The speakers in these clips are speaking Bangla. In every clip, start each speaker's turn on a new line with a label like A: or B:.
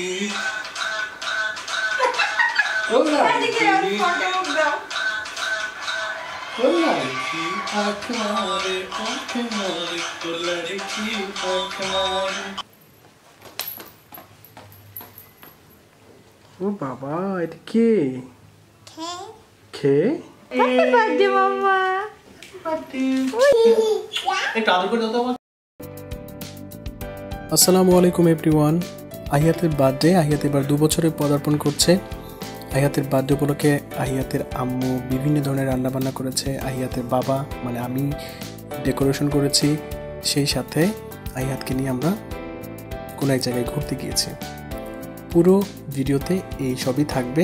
A: ও বাবা, এটা কে? কে?
B: Happy birthday mamma.
A: আসসালামু আলাইকুম এভরিওয়ান। আহিয়াতের বার্থডে। আহিয়াত এবার 2 বছরে পদার্পণ করছে। আহিয়াতের বার্থডে উপলক্ষে আহিয়াতের আম্মু বিভিন্ন ধরনের রান্নাবান্না করেছে। আহিয়াতের বাবা মানে আমি ডেকোরেশন করেছি। সেই সাথে আহিয়াতকে নিয়ে আমরা কোনো এক জায়গায় ঘুরতে গিয়েছি। পুরো ভিডিওতে এই সবই থাকবে।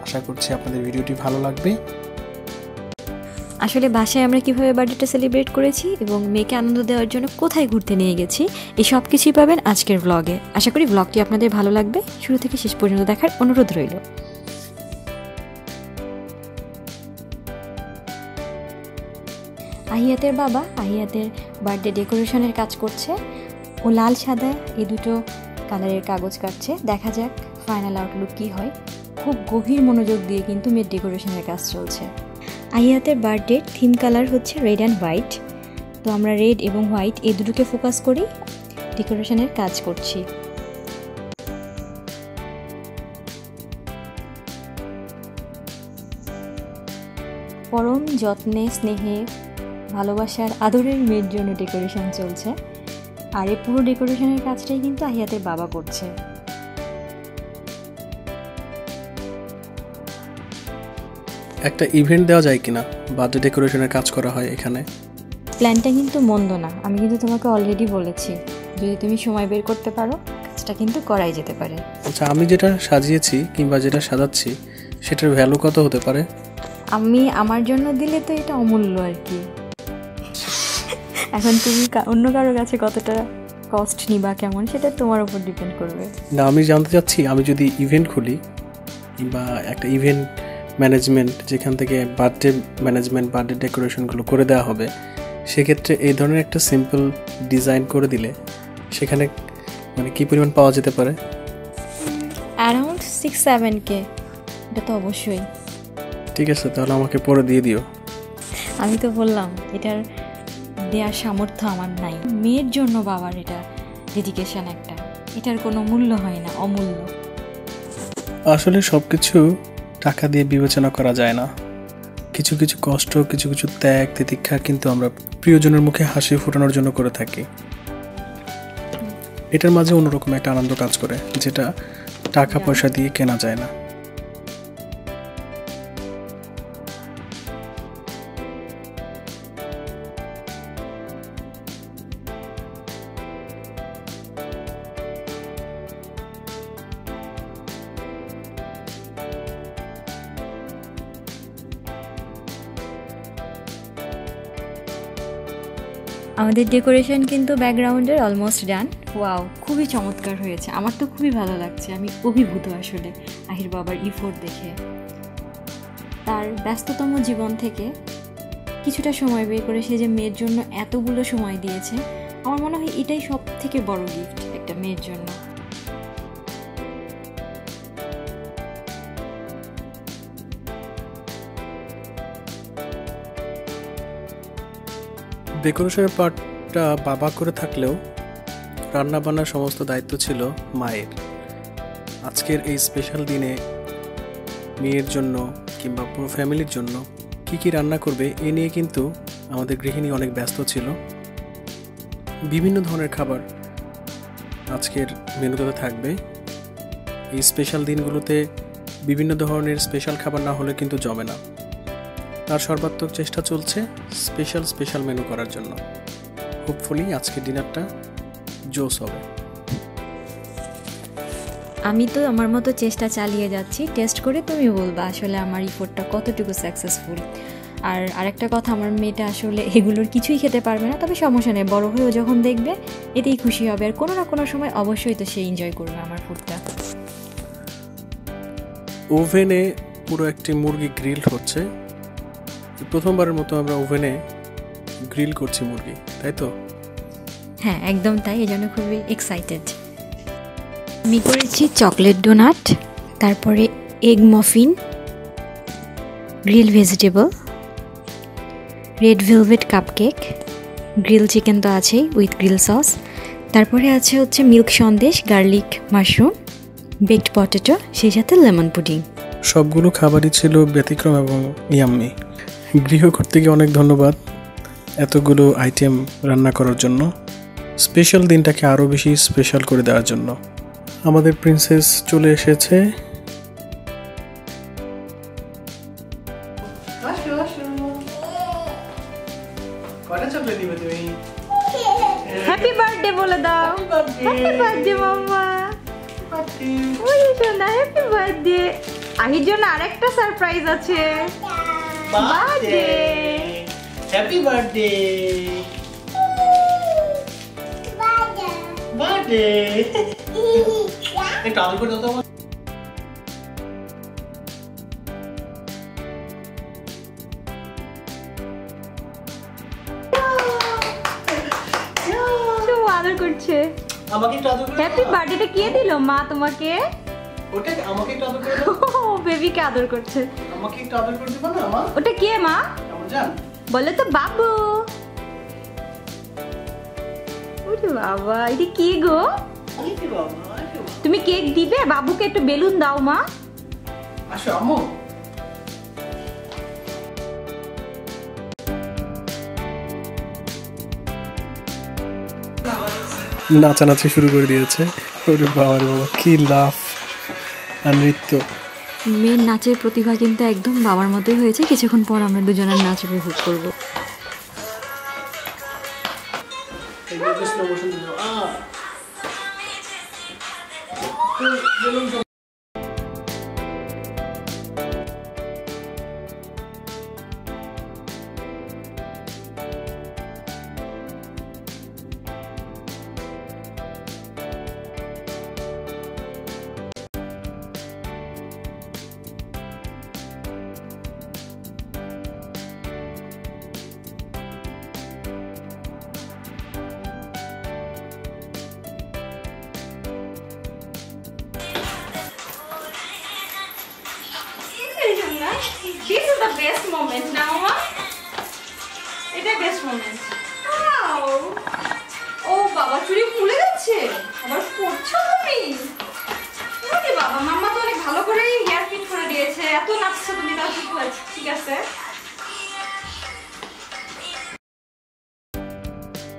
A: আশা করছি আপনাদের ভিডিওটি ভালো লাগবে।
B: আসলে বাসায় আমরা কিভাবে বার্থডেটা সেলিব্রেট করেছি এবং মেয়েকে আনন্দ দেওয়ার জন্য কোথায় ঘুরতে নিয়ে গেছি, এই সব কিছুই পাবেন আজকের ব্লগে। আশা করি ব্লগটি আপনাদের ভালো লাগবে। শুরু থেকে শেষ পর্যন্ত দেখার অনুরোধ রইল। আহিয়াতের বাবা আহিয়াতের বার্থডে ডেকোরেশনের কাজ করছে। ও লাল সাদা এই দুটো কালারের কাগজ কাটছে। দেখা যাক ফাইনাল আউটলুক কী হয়। খুব গভীর মনোযোগ দিয়ে কিন্তু মেয়ের ডেকোরেশনের কাজ চলছে। আহিয়াতের বার্থডের থিম কালার হচ্ছে রেড অ্যান্ড হোয়াইট। তো আমরা রেড এবং হোয়াইট এই দুটোকে ফোকাস করি ডেকোরেশনের কাজ করছি। পরম যত্নে স্নেহে ভালোবাসার আদরের মেয়ের জন্য ডেকোরেশন চলছে। আর এই পুরো ডেকোরেশনের কাজটাই কিন্তু আহিয়াতের বাবা করছে।
A: একটা ইভেন্ট দেওয়া যায় কিনা, বার্থডে ডেকোরেশনের কাজ করা হয় এখানে।
B: প্ল্যানটা কিন্তু মন্দ না, আমি কিন্তু তোমাকে অলরেডি বলেছি, যদি তুমি সময় বের করতে পারো কাজটা কিন্তু করাই যেতে পারে।
A: আচ্ছা, আমি যেটা সাজিয়েছি কিংবা যেটা সাজাচ্ছি সেটার ভ্যালু কত হতে পারে?
B: আমি আমার জন্য দিলে তো এটা অমূল্য আর কি। এখন তুমি অন্য কারো কাছে কতটা কস্ট নিবা কেমন সেটা তোমার উপর ডিপেন্ড করবে।
A: না, আমি জানতে চাচ্ছি আমি যদি ইভেন্ট খুলি কিংবা একটা ইভেন্ট ম্যানেজমেন্ট যেখান থেকে বার্থডে ম্যানেজমেন্ট বার্থডে ডেকোরেশনগুলো করে দেওয়া হবে, সেক্ষেত্রে এই ধরনের একটা সিম্পল ডিজাইন করে দিলে সেখানে মানে কী পরিমাণ পাওয়া যেতে পারে?
B: Around 6-7K। এটা তো অবশ্যই।
A: ঠিক আছে, তাহলে আমাকে পরে দিয়ে দিও।
B: আমি তো বললাম এটার দেওয়ার সামর্থ্য আমার নাই। মেয়ের জন্য বাবার এটা ডেডিকেশন একটা, এটার কোনো মূল্য হয় না, অমূল্য।
A: আসলে সব কিছু টাকা দিয়ে বিবেচনা করা যায় না। কিছু কিছু কষ্ট, কিছু কিছু ত্যাগ তিতিক্ষা কিন্তু আমরা প্রিয়জনের মুখে হাসি ফোটানোর জন্য করে থাকি। এটার মাঝে অন্যরকম একটা আনন্দ কাজ করে, যেটা টাকা পয়সা দিয়ে কেনা যায় না।
B: আমাদের ডেকোরেশন কিন্তু ব্যাকগ্রাউন্ডের অলমোস্ট ডান। ওয়াও, খুবই চমৎকার হয়েছে। আমার তো খুবই ভালো লাগছে। আমি অভিভূত আসলে আহির বাবার ইফোর্ট দেখে। তার ব্যস্ততম জীবন থেকে কিছুটা সময় বের করে সে যে মেয়ের জন্য এতগুলো সময় দিয়েছে, আমার মনে হয় এটাই সব থেকে বড় গিফট একটা মেয়ের জন্য।
A: ডেকোরেশনের পার্টটা বাবা করে থাকলেও রান্না বান্নার সমস্ত দায়িত্ব ছিল মায়ের। আজকের এই স্পেশাল দিনে মেয়ের জন্য কিংবা পুরো ফ্যামিলির জন্য কি কি রান্না করবে এ নিয়ে কিন্তু আমাদের গৃহিণী অনেক ব্যস্ত ছিল। বিভিন্ন ধরনের খাবার আজকের মেনুতে থাকবে। এই স্পেশাল দিনগুলোতে বিভিন্ন ধরনের স্পেশাল খাবার না হলে কিন্তু জমে না। তার সর্বাত্মক চেষ্টা চলছে স্পেশাল মেনু করার জন্য। হোপফুলি আজকের ডিনারটা জোস হবে।
B: আমি তো আমার মতো চেষ্টা চালিয়ে যাচ্ছি, টেস্ট করে তুমি বলবা আসলে আমার ইফোর্টটা কতটুকু সাকসেসফুল। আর আরেকটা কথা, আমার মেয়েটা আসলে এগুলোর কিছুই খেতে পারবে না, তবে সমস্যা নেই, বড় হয়েও যখন দেখবে এতেই খুশি হবে। আর কোনো না কোনো সময় অবশ্যই তো সে এনজয় করবে আমার ফুডটা।
A: ওভেনে পুরো একটি মুরগি গ্রিল হচ্ছে। প্রথমবারের মতো আমরা ওভেনে গ্রিল করছি মুরগি, তাই তো?
B: হ্যাঁ, একদম তাই। এই জন্য খুবই এক্সাইটেড। আমি করেছি চকলেট ডোনাট, তারপরে egg muffin, grill vegetable, red velvet cupcake, grill chicken তো আছেই উইথ গ্রিল সস, তারপরে আছে হচ্ছে milk sandesh, garlic mushroom, baked potato, সেই সাথে লেমন পুডিং।
A: সবগুলো খাবারই ছিল ব্যতিক্রম এবং ইয়াম্মি। গৃহকর্ত্রীকে অনেক ধন্যবাদ এতগুলো আইটেম রান্না করার জন্য, স্পেশাল দিনটাকে আরও বেশি স্পেশাল করে দেওয়ার জন্য। আমাদের প্রিন্সেস চলে এসেছে।
B: হ্যাপি বার্থডে বলে দাও। Happy birthday mamma. ওই সোনা, হ্যাপি বার্থডে। আহির জন্য আরেকটা সারপ্রাইজ আছে। Birthday,
A: happy birthday, birthday. একটু আদর করে দাও তো।
B: আদর করছে।
A: আমাকে একটু আদর করে।
B: হ্যাপি বার্থডেটা কে দিল? মা তোমাকে?
A: ওটা আমাকে একটু আদর করে দাও।
B: ও বেবিকে আদর করছে।
A: আমাকে একটু আদর করে দিবা না মা?
B: ওটা কে মা?
A: আমার জান।
B: বলে তো বাবু। ওরে বাবা, এটা কি গো?
A: কি বাবা?
B: তুমি কেক দিবে? বাবুকে একটু বেলুন দাও মা।
A: আসো আম্মু। নাচানাচি শুরু করে দিয়েছে। ওরে বাবা রে বাবা, কি লাফ আর নৃত্য।
B: মেয়ের নাচের প্রতিভা কিন্তু একদম বাবার মতোই হয়েছে। কিছুক্ষণ পর আমরা দুজনের নাচ উপভোগ করবো। This is the best moment now, Mama. It's the best moment. Wow! Oh, Baba, চুড়ি খুলে যাচ্ছে। আবার পড়ছো তুমি? ওরে বাবা, মাম্মা তো অনেক ভালো করে হেয়ার ফিট করে দিয়েছে। এত নাচছো তুমি, তাও ঠিক হয়েছে। ঠিক আছে।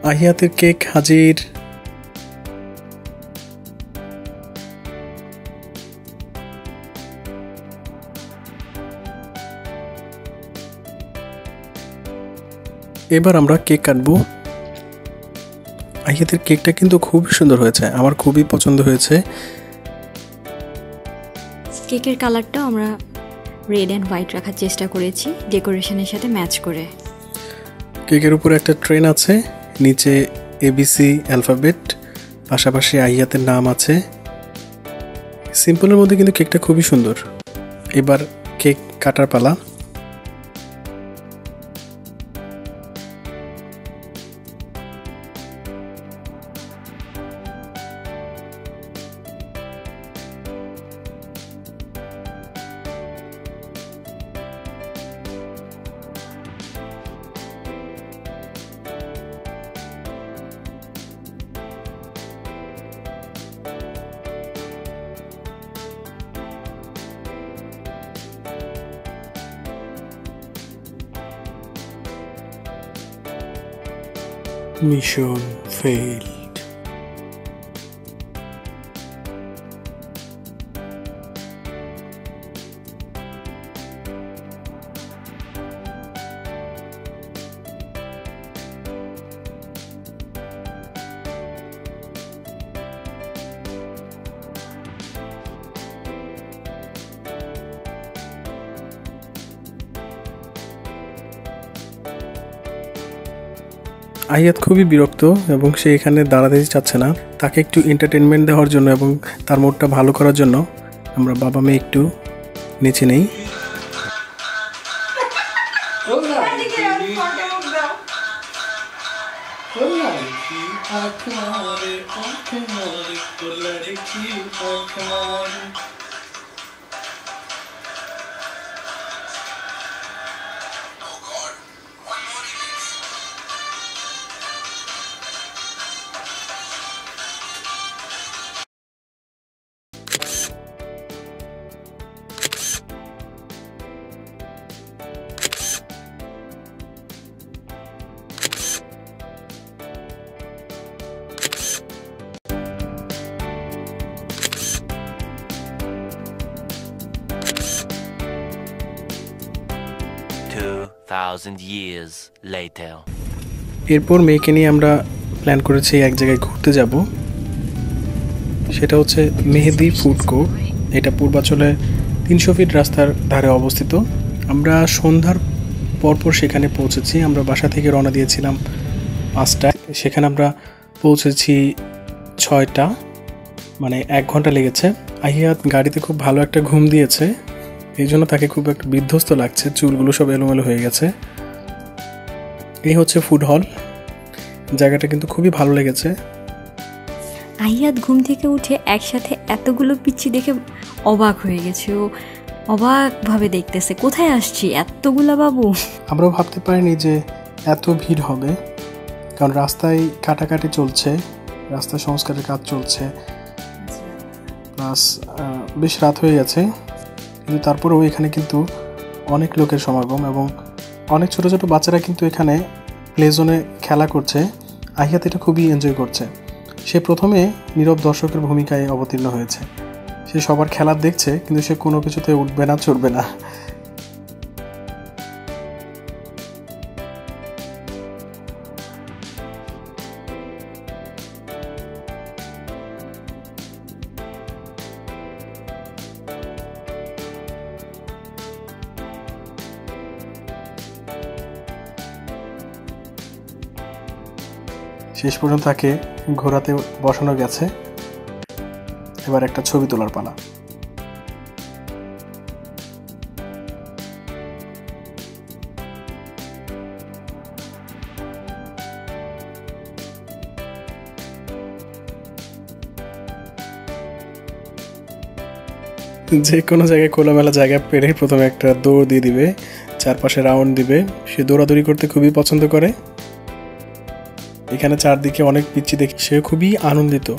A: আহিয়াতের কেক হাজির। এবার আমরা কেক কাটবো। আহিয়াতের কেকটা কিন্তু খুবই সুন্দর হয়েছে, আমার খুবই পছন্দ হয়েছে।
B: কেকের কালারটাও আমরা রেড অ্যান্ড হোয়াইট রাখার চেষ্টা করেছি ডেকোরেশনের সাথে ম্যাচ করে।
A: কেকের উপরে একটা ট্রেন আছে, নিচে এবিসি অ্যালফাবেট, পাশাপাশি আহিয়াতের নাম আছে। সিম্পলের মধ্যে কিন্তু কেকটা খুবই সুন্দর। এবার কেক কাটার পালা। Mission failed. আহিয়াত খুবই বিরক্ত এবং সে এখানে দাঁড়াতে চাচ্ছে না। তাকে একটু এন্টারটেনমেন্ট দেওয়ার জন্য এবং তার মুডটা ভালো করার জন্য আমরা বাবা মেয়ে একটু নিচে নেই।
C: 2,000 years later.
A: এরপর মেয়েকে নিয়ে আমরা প্ল্যান করেছি এক জায়গায় ঘুরতে যাব, সেটা হচ্ছে মেহেদি ফুড কোর্ট। এটা পূর্বাচলে 300 ফিট রাস্তার ধারে অবস্থিত। আমরা সন্ধ্যার পরপর সেখানে পৌঁছেছি। আমরা বাসা থেকে রওনা দিয়েছিলাম 5টায়, সেখানে আমরা পৌঁছেছি 6টা, মানে 1 ঘন্টা লেগেছে। আহিয়াত গাড়িতে খুব ভালো একটা ঘুম দিয়েছে, এই জন্য তাকে খুব একটা বিধ্বস্ত লাগছে, চুলগুলো সব এলোমেলো হয়ে গেছে। এই হচ্ছে ফুড হল, জায়গাটা কিন্তু খুবই ভালো লেগেছে।
B: আহিয়াত ঘুম থেকে উঠে একসাথে এতগুলো পিচ্ছি দেখে অবাক হয়ে গেছে। ও অবাকভাবে দেখতেছে, কোথায় আসছি এতগুলা বাবু।
A: আমরাও ভাবতে পারিনি যে এত ভিড় হবে, কারণ রাস্তায় কাটাকাটি চলছে, রাস্তা সংস্কারের কাজ চলছে, প্লাস বেশ রাত হয়ে গেছে। কিন্তু তারপরেও এখানে কিন্তু অনেক লোকের সমাগম এবং অনেক ছোট ছোট বাচ্চারা কিন্তু এখানে প্লে জোনে খেলা করছে। আহিয়াত এটা খুবই এনজয় করছে। সে প্রথমে নীরব দর্শকের ভূমিকায় অবতীর্ণ হয়েছে। সে সবার খেলা দেখছে, কিন্তু সে কোনো কিছুতে উঠবে না, চড়বে না। শেষ পর্যন্ত তাকে ঘোরাতে বসানো গেছে। এবার একটা ছবি তোলার পালা। যে কোনো জায়গায় খোলামেলা জায়গা পেরে প্রথমে একটা দৌড় দিয়ে দিবে, চারপাশে রাউন্ড দিবে। সে দৌড়াদৌড়ি করতে খুবই পছন্দ করে। এখানে চারদিকে অনেক পিচ্চি দেখে সে খুবই আনন্দিত।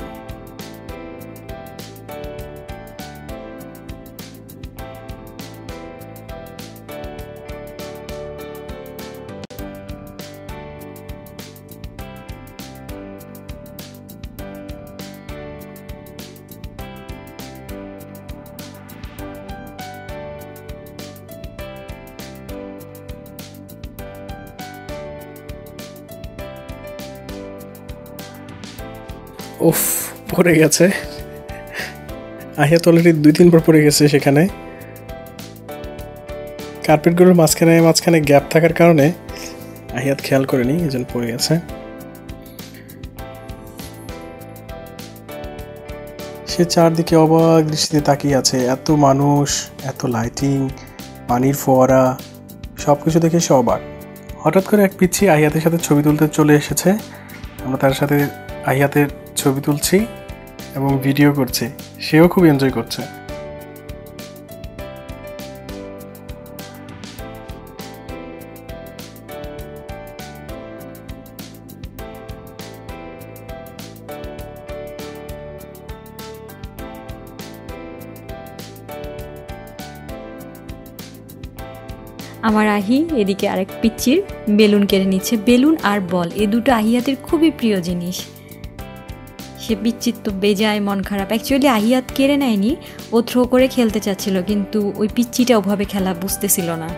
A: উফ, পড়ে গেছে। আহিয়াত অলরেডি 2-3 বার পড়ে গেছে। সেখানে কার্পেটগুলোর মাঝখানে গ্যাপ থাকার কারণে আহিয়াত খেয়াল করেনি, এই জন্য পড়ে গেছে। সে চারদিকে অবাক দৃষ্টিতে তাকিয়ে আছে। এত মানুষ, এত লাইটিং, পানির ফোয়ারা, সব কিছু দেখে সে অবাক। হঠাৎ করে এক পিচ্চি আহিয়াতের সাথে ছবি তুলতে চলে এসেছে। আমরা তার সাথে আহিয়াতের ছবি তুলছি এবং ভিডিও করছি। সেও খুব এনজয় করছে।
B: আমার আহি এদিকে আরেক পিচ্চির বেলুন কেড়ে নিচ্ছে। বেলুন আর বল, এ দুটো আহিয়াতের খুবই প্রিয় জিনিস। সে পিচ্চির তো বেজায় মন খারাপ। অ্যাকচুয়ালি আহিয়াত কেড়ে নেয়নি, ও থ্রো করে খেলতে চাচ্ছিল, কিন্তু ওই পিচ্চিটা ওভাবে খেলা বুঝতেছিল না।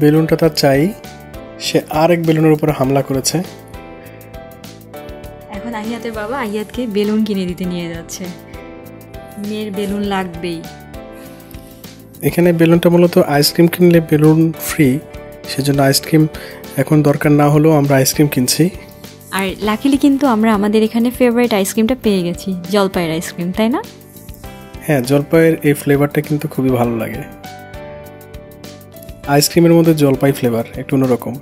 A: বেলুনটা তার চাই, সে আরেক বেলুনের উপর হামলা করেছে।
B: এখন আহিয়াতের বাবা আহিয়াতকে বেলুন কিনে দিতে নিয়ে যাচ্ছে। মেয়ের বেলুন লাগবেই।
A: এখানে বেলুনটা মূলত আইসক্রিম কিনলে বেলুন ফ্রি, সেজন্য আইসক্রিম এখন দরকার না হলেও আমরা আইসক্রিম কিনছি।
B: আর লাকিলি কিন্তু আমরা আমাদের এখানে ফেভারিট আইসক্রিমটা পেয়ে গেছি, জলপাইয়ের আইসক্রিম, তাই না?
A: হ্যাঁ, জলপাইয়ের এই ফ্লেভারটা কিন্তু খুবই ভালো লাগে। আইসক্রিমের মধ্যে জলপাই ফ্লেভার, একটু অন্যরকম।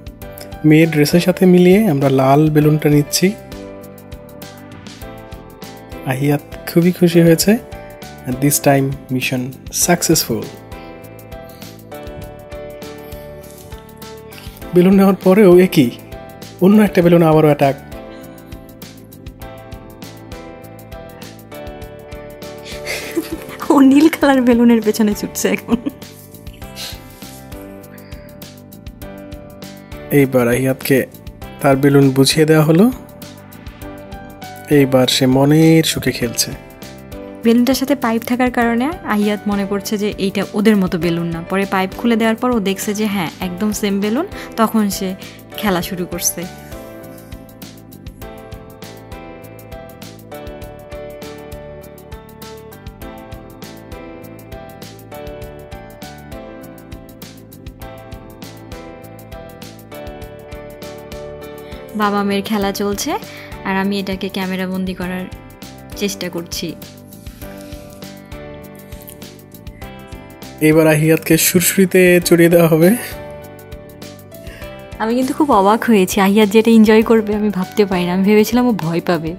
A: মেয়ের ড্রেসের সাথে মিলিয়ে আমরা লাল বেলুনটা নিচ্ছি। আহিয়াত খুবই খুশি হয়েছে। and this time mission successful। Balloon নেওয়ার পরেও একই অন্য একটা বেলুন আবারও অ্যাটাক।
B: ও নীল কালার বেলুনের পেছনে ছুটছে এখন।
A: এইবার আহিয়াতকে তার বেলুন বুঝিয়ে দেওয়া হলো। এইবার সে মনের সুখে খেলছে।
B: বেলুনটার সাথে পাইপ থাকার কারণে আহিয়াত মনে করছে যে এইটা ওদের মতো বেলুন না। পরে পাইপ খুলে দেওয়ার পর ও দেখছে যে হ্যাঁ একদম সেম বেলুন, তখন সে খেলা শুরু করছে। বাবা মেয়ের খেলা চলছে আর আমি এটাকে ক্যামেরা বন্দি করার চেষ্টা করছি।
A: এবার আহিয়াতকে সুরসুরিতে চড়িয়ে দেওয়া হবে।
B: আমি কিন্তু খুব অবাক হয়েছি, আহিয়াত যেটা এনজয় করবে আমি ভাবতে পারি না। আমি ভেবেছিলাম ও ভয় পাবে।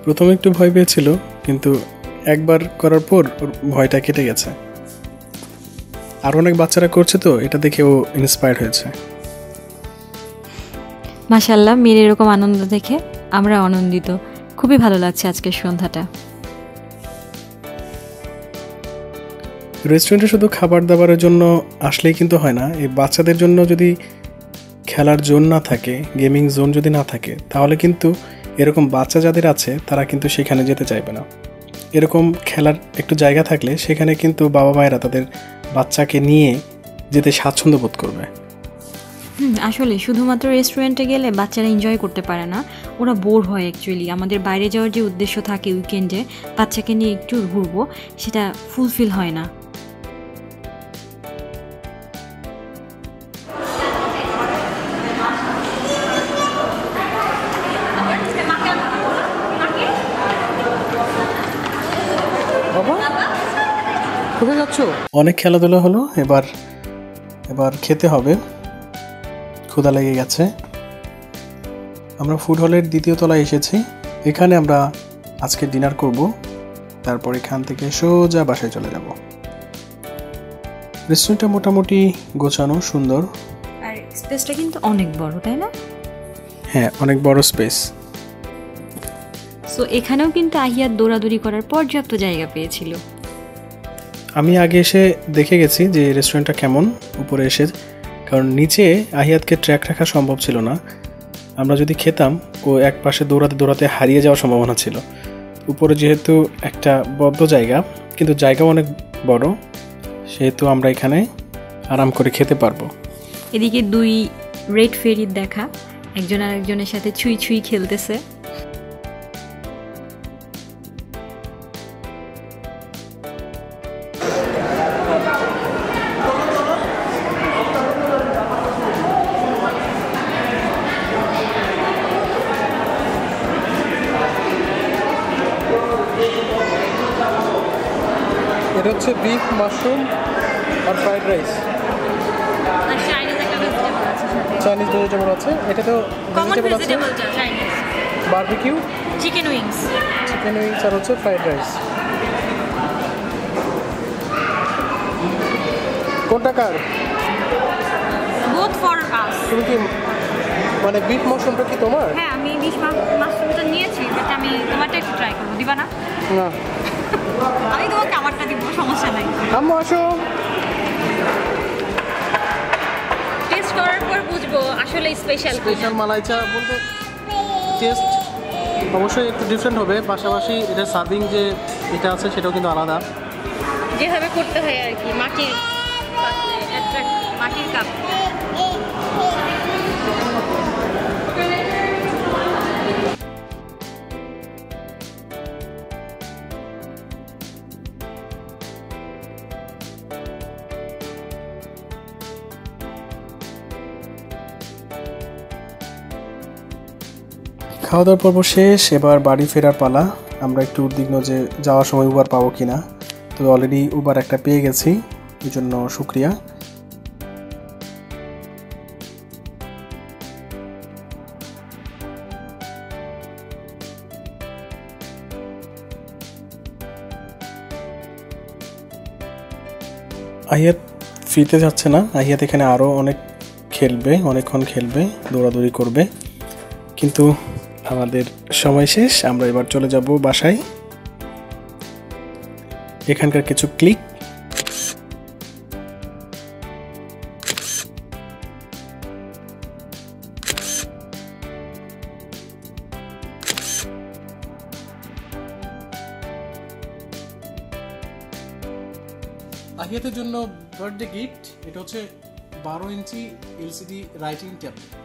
A: প্রথমে একটু ভয় পেয়েছিল, কিন্তু একবার করার পর ওর ভয়টা কেটে গেছে। আর অনেক বাচ্চারা করছে তো এটা দেখে ও ইন্সপায়ার্ড হয়েছে।
B: মাশাআল্লাহ, মেয়ের এরকম আনন্দ দেখে আমরা আনন্দিত। খুবই ভালো লাগছে আজকের সন্ধ্যাটা।
A: রেস্টুরেন্টে শুধু খাবার দাবারের জন্য আসলেই কিন্তু হয় না। এই বাচ্চাদের জন্য যদি খেলার জোন না থাকে, গেমিং জোন যদি না থাকে, তাহলে কিন্তু এরকম বাচ্চা যাদের আছে তারা কিন্তু সেখানে যেতে চাইবে না। এরকম খেলার একটু জায়গা থাকলে সেখানে কিন্তু বাবা মায়েরা তাদের বাচ্চাকে নিয়ে যেতে স্বাচ্ছন্দ্য বোধ করবে।
B: আসলে শুধুমাত্র রেস্টুরেন্টে গেলে বাচ্চারা এনজয় করতে পারে না, ওরা বোর হয় অ্যাকচুয়ালি। আমাদের বাইরে যাওয়ার যে উদ্দেশ্য থাকে উইকেন্ডে বাচ্চাকে নিয়ে একটু ঘুরবো, সেটা ফুলফিল হয় না।
A: অনেক খেলাধুলা হলো, এবার খেতে হবে। ক্ষুধা লেগে গেছে। আমরা ফুড হলের দ্বিতীয় তলায় এসেছি। এখানে আমরা আজকে ডিনার করব, তারপর এখান থেকে সোজা বাসায় চলে যাব। রেস্টুরেন্টটা মোটামুটি গোছানো, সুন্দর।
B: আর স্পেসটা কিন্তু অনেক বড়, তাই না?
A: হ্যাঁ, অনেক বড় স্পেস।
B: সো এখানেও কিন্তু আহিয়াত দৌড়াদৌড়ি করার পর্যাপ্ত জায়গা পেয়েছিল।
A: আমি আগে এসে দেখে গেছি যে রেস্টুরেন্টটা কেমন উপরে এসে, কারণ নিচে আহিয়াতকে ট্র্যাক রাখা সম্ভব ছিল না। আমরা যদি খেতাম ও এক পাশে দৌড়াতে দৌড়াতে হারিয়ে যাওয়ার সম্ভাবনা ছিল। উপরে যেহেতু একটা বদ্ধ জায়গা, কিন্তু জায়গাও অনেক বড়, সেহেতু আমরা এখানে আরাম করে খেতে পারবো।
B: এদিকে দুই রেড ফেরির দেখা, একজন আর একজনের সাথে ছুঁই ছুঁই খেলতেছে।
A: এটা হচ্ছে বিফ মাশরুম আর ফ্রাইড রাইস। চাইনিজ ভেজিটেবল আছে, এটা তো ভেজিটেবল আছে, বারবিকিউ,
B: চিকেন উইংস
A: আর হচ্ছে ফ্রাইড রাইস। কোনটা কার?
B: Both for us.
A: তুমি কি মানে বিফ মাশরুমটা কি তোমার?
B: হ্যাঁ, আমি বিফ মাশরুমটা নিয়েছি, বাট আমি তোমারটা একটু ট্রাই করব। দিবা না?
A: না,
B: আমি তোমাকে আমারটা দিব, সমস্যা নাই।
A: আম্মু আসো।
B: টেস্ট করার পর বুঝবো আসলে স্পেশাল
A: মালাই চা বলতে টেস্ট অবশ্যই একটু ডিফারেন্ট হবে, পাশাপাশি এটা সার্ভিং যে এটা আছে সেটাও কিন্তু আলাদা।
B: যেভাবে করতে হয় আর কি, মাটির কাপ।
A: খাওয়া দাওয়ার পর্ব শেষ, এবার বাড়ি ফেরার পালা। আমরা একটু উদ্বিগ্ন যে যাওয়ার সময় উবার পাবো কিনা, তো অলরেডি উবার একটা পেয়ে গেছি, এই জন্য শুক্রিয়া। আহিয়াত ফ্রিতে যাচ্ছে না, আহিয়াত এখানে আরও অনেকক্ষণ খেলবে, দৌড়াদৌড়ি করবে, কিন্তু আমাদের সময় শেষ। আমরা এবার চলে যাব বাসায়। এখানকার কিছু ক্লিক। আহিয়াতের জন্য বার্থডে গিফট, এটা হচ্ছে 12 ইঞ্চি এলসিডি রাইটিং ট্যাবলেট।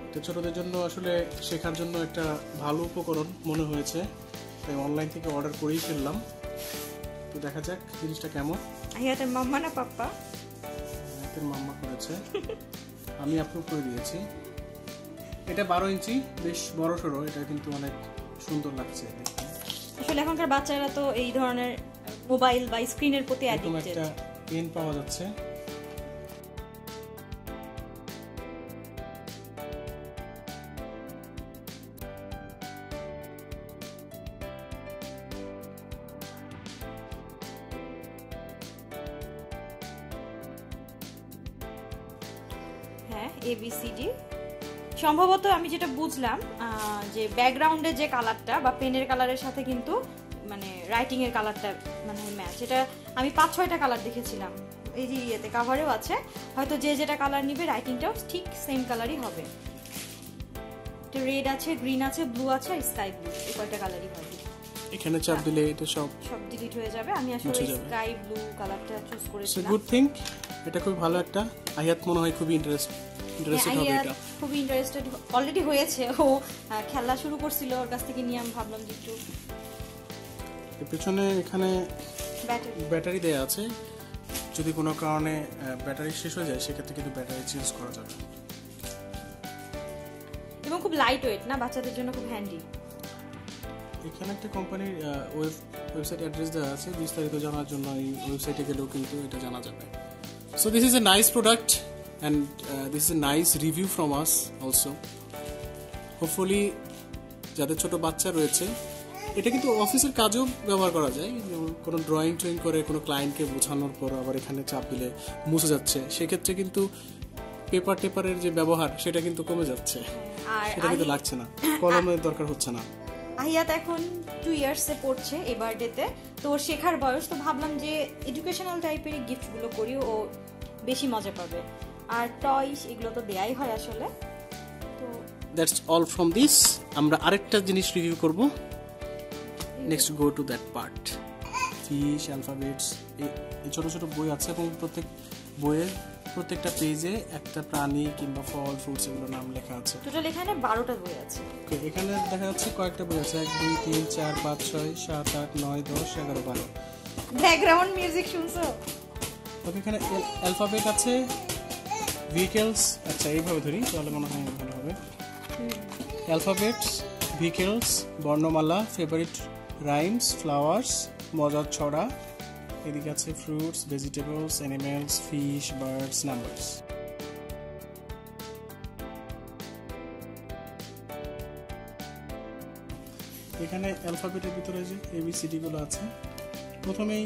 A: এটা ছোটদের জন্য আসলে শেখার জন্য একটা ভালো উপকরণ মনে হয়েছে, তাই অনলাইন থেকে অর্ডার করেই ফেললাম। তো দেখা যাক জিনিসটা কেমন।
B: আহিয়াতের মাম্মা না পাপ্পা?
A: আহিয়াতের মাম্মা করেছে, আমি অ্যাপ্রুভ করে দিয়েছি। এটা 12 ইঞ্চি, বেশ বড় সড়ো, এটা কিন্তু অনেক সুন্দর লাগছে দেখতে।
B: আসলে এখনকার বাচ্চারা তো এই ধরনের মোবাইল বা স্ক্রিনের প্রতি অ্যাডিক্টেড।
A: একটা পেন পাওয়া যাচ্ছে।
B: হ্যাঁ, ABCD সম্ভবত আমি যেটা বুঝলাম যে ব্যাকগ্রাউন্ডের যে কালারটা বা পেনের কালারের সাথে কিন্তু মানে রাইটিং এর কালারটা মানে ম্যাচ। এটা আমি 5-6টা কালার দেখেছিলাম, এই যে ইয়েতে কাভারেও আছে, হয়তো যে যেটা কালার নিবে রাইটিংটাও ঠিক সেম কালারই হবে। এটা রেড আছে, গ্রিন আছে, ব্লু আছে আর স্কাই ব্লু, এই কয়টা কালারই হবে।
A: এখানে চাপ দিলে এটা সব
B: ডিলিট হয়ে যাবে। আমি আসলে স্কাই ব্লু কালারটা চুজ করেছিলাম।
A: গুড থিং, এটা খুব ভালো একটা। আহিয়াত মনে হয় খুবই ইন্টারেস্টেড হবে এটা।
B: খুবই ইন্টারেস্টেড অলরেডি হয়েছে, ও খেলা শুরু করছিল, ওর কাছ থেকে নিয়ে আমি ভাবলাম যে একটু।
A: এর পিছনে এখানে ব্যাটারি দেয়া আছে, যদি কোনো কারণে ব্যাটারি শেষ হয়ে যায় সেক্ষেত্রে কিন্তু ব্যাটারি চেঞ্জ করা যাবে।
B: এবং খুব লাইট ওয়েট না, বাচ্চাদের জন্য খুব হ্যান্ডি।
A: এখানে একটা কোম্পানির ওয়েবসাইট অ্যাড্রেস দেওয়া আছে, বিস্তারিত জানার জন্য এই ওয়েবসাইটে গেলেও কিন্তু এটা জানা যাবে। So this is a nice product and this is a nice review from us also. Hopefully যাদের ছোট বাচ্চা রয়েছে, এটা কিন্তু অফিসের কাজেও ব্যবহার করা যায়। যেমন কোনো ড্রয়িং ট্রয়িং করে কোনো ক্লায়েন্টকে বোঝানোর পর আবার এখানে চাপ দিলে মুছে যাচ্ছে, সেক্ষেত্রে কিন্তু টেপারের যে ব্যবহার সেটা কিন্তু কমে যাচ্ছে, সেটা কিন্তু লাগছে না, কলমের দরকার হচ্ছে না।
B: আহিয়াত এখন 2 ইয়ার্সে পড়ছে এই বার্থডেতে, তো ওর শেখার বয়স, তো ভাবলাম যে এডুকেশনাল টাইপের গিফটগুলো করি, ও বেশি মজা পাবে। আর টয়স এগুলো তো দেয়াই হয় আসলে। তো
A: দ্যাটস অল ফ্রম দিস। আমরা আরেকটা জিনিস রিভিউ করব, next go to that part. Fish, alphabets, এই ছোট ছোট বই আছে এবং প্রত্যেক বইয়ের প্রত্যেকটা পেজে একটা প্রাণী কিংবা ফল ফ্রুটস এগুলোর নাম লেখা আছে।
B: টোটাল এখানে 12টা বই আছে।
A: এখানে দেখা যাচ্ছে কয়েকটা বই আছে, 1 2 3 4 5 6 7 8 9 10 11 12।
B: ব্যাকগ্রাউন্ড মিউজিক শুনছো?
A: ওকে, এখানে অ্যালফাবেট আছে, ভেহিকলস, আচ্ছা এইভাবে ধরি তাহলে মনে হয় ভালো হবে। অ্যালফাবেটস, ভেহিকলস, বর্ণমালা, ফেভারিট রাইমস, ফ্লাওয়ার্স, মজার ছড়া, এদিকে আছে fruits, vegetables, animals, fish, birds, numbers. এখানে অ্যালফাবেটের ভিতরে যে ABCD গুলো আছে, প্রথমেই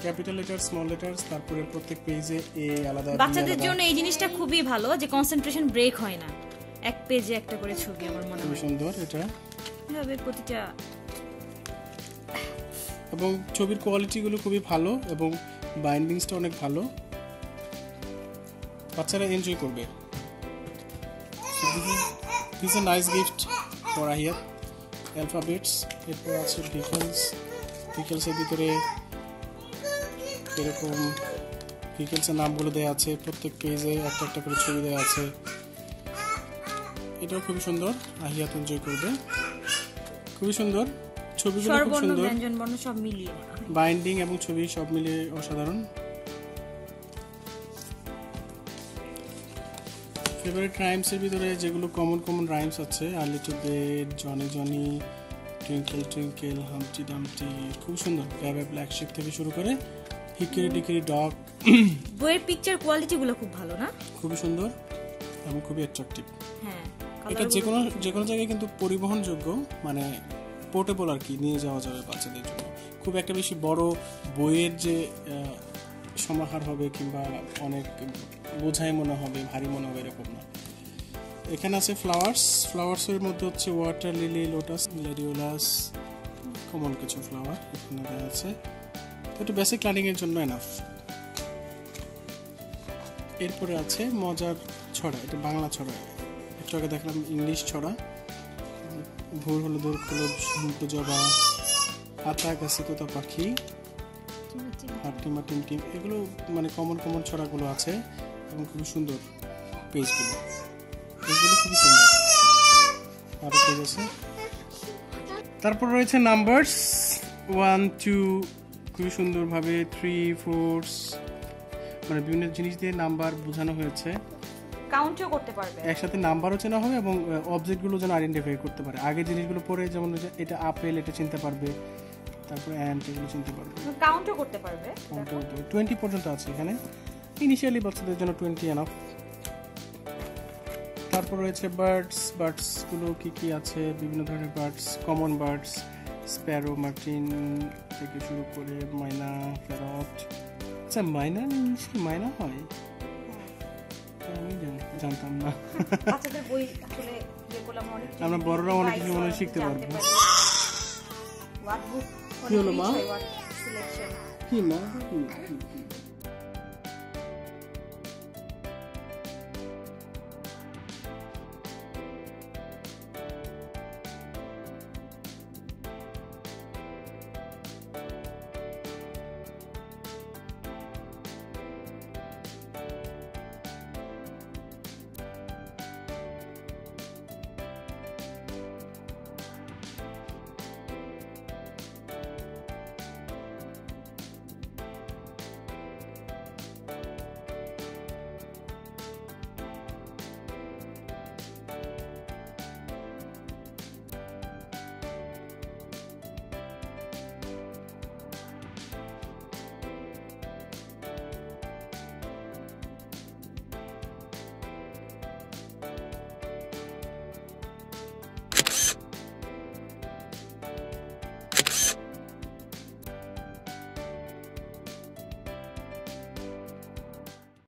A: ক্যাপিটাল লেটার, স্মল লেটারস, তারপরে প্রত্যেক পেজে এ আলাদা।
B: বাচ্চাদের জন্য এই জিনিসটা খুবই ভালো যে কনসেন্ট্রেশন ব্রেক হয় না, এক পেজে একটা করে ছবি। আমার মনে হয়
A: সুন্দর এটা,
B: এভাবে প্রতিটা,
A: এবং ছবির কোয়ালিটি গুলো খুবই ভালো এবং বাইন্ডিংসটা অনেক ভালো, বাচ্চারা এনজয় করবে। This a nice gift for আহিয়াত। Alphabets, এরপর আছে ভিকেলসের ভিতরে এরকম ভিকেলসের নামগুলো দেওয়া আছে, প্রত্যেক পেজে একটা একটা করে ছবি দেওয়া আছে। এটাও খুবই সুন্দর, আহিয়াত এনজয় করবে, খুবই সুন্দর ছবিগুলো, খুব সুন্দর
B: সব মিলিয়ে
A: বাইন্ডিং এবং ছবি সব মিলিয়ে অসাধারণ। ফেভারিট রাইমস এর ভিতরে যেগুলো কমন রাইমস আছে, I little bed, Johnny Johnny, twinkle twinkle, হামটি ডামটি, খুব সুন্দর। ব্ল্যাক শিপ থেকে শুরু করে হিকিরি ডিকিরি ডগ।
B: বইয়ের পিকচার কোয়ালিটি গুলো খুব ভালো না,
A: খুবই সুন্দর এবং খুবই অ্যাট্রাকটিভ।
B: হ্যাঁ,
A: এটা যে কোনো জায়গায় কিন্তু পরিবহনযোগ্য, মানে পোর্টেবল আর কি, নিয়ে যাওয়া যাবে বাচ্চাদের জন্য। খুব একটা বেশি বড় বইয়ের যে সমাহার হবে কিংবা অনেক বোঝাই মনে হবে, ভারী মনে হবে, এরকম না। এখানে আছে ফ্লাওয়ার্সের মধ্যে হচ্ছে water lily, lotus, gladiolus, common কিছু ফ্লাওয়ার এখানে দেওয়া আছে। একটু বেসিক লার্নিংয়ের জন্য এনাফ। এরপরে আছে মজার ছড়া, এটা বাংলা ছড়া। একটু আগে দেখলাম ইংলিশ ছড়া। ভোর হলো দোর খোলো ঝুমকো জবা, পাতা গাছে তোতা পাখি, হাট্টিমা টিম টিম, এগুলো মানে কমন ছড়াগুলো আছে এবং খুবই সুন্দর পেজগুলো খুবই সুন্দর। আরো পেজ আছে। তারপর রয়েছে নাম্বারস 1 2, খুবই সুন্দরভাবে 3 4, মানে বিভিন্ন জিনিস দিয়ে নাম্বার বোঝানো হয়েছে।
B: কাউন্টও করতে পারবে,
A: একসাথে নাম্বারও চেনা হবে এবং অবজেক্টগুলো যেন আইডেন্টিফাই করতে পারে। আগে জিনিসগুলো পড়ে যেমন এটা আপেল, এটা চিনতে পারবে, তারপরে অ্যান্ট, এগুলো চিনতে পারবে,
B: কাউন্টও করতে পারবে।
A: 20 পর্যন্ত আছে এখানে। ইনিশিয়ালি বাচ্চাদের জন্য 20 এনাফ। তারপর রয়েছে বার্ডস গুলো কি আছে, বিভিন্ন ধরনের birds, common birds, Sparrow, Martin থেকে শুরু করে মাইনা, প্যারট। আচ্ছা, মাইনা ইংলিশে মাইনা হয়? আমি জানতাম না।
B: বাচ্চাদের বই আসলে যেগুলো
A: আমরা বড়রা অনেক কিছু মনে শিখতে পারবো। কি হলো মা? কি মা?